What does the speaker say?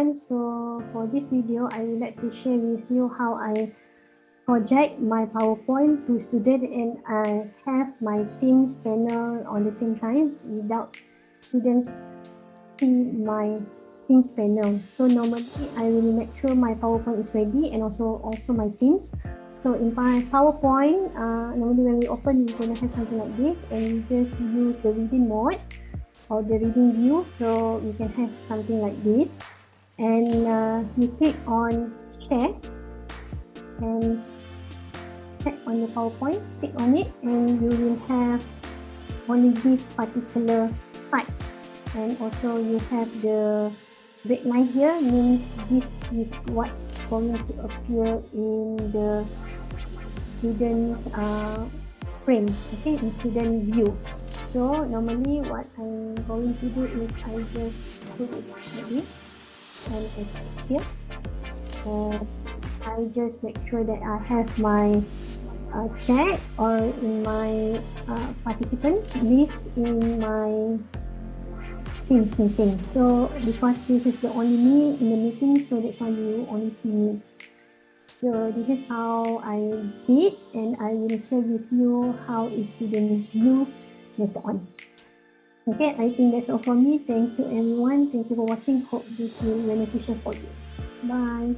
everyone. So for this video, I would like to share with you how I project my PowerPoint to student, and I have my Teams panel on the same time without students see my Teams panel. So normally I will make sure my PowerPoint is ready, and also my Teams. So in my PowerPoint, normally when we open, we're gonna have something like this, and we just use the reading mode or the reading view, so you can have something like this. And you click on share and tap on the PowerPoint, click on it, and you will have only this particular site. And also you have the red line here, means this is what's going to appear in the student's frame, okay, in student view. So normally what I'm going to do is I just put it like this and I put it here, and I just make sure that I have my chat or in my participants list in my Teams meeting. So because this is the only me in the meeting, so that's why you only see me. So this is how I did, and I will share with you how is student view later on. Okay, I think that's all for me. Thank you everyone. Thank you for watching. Hope this will be beneficial for you. Bye.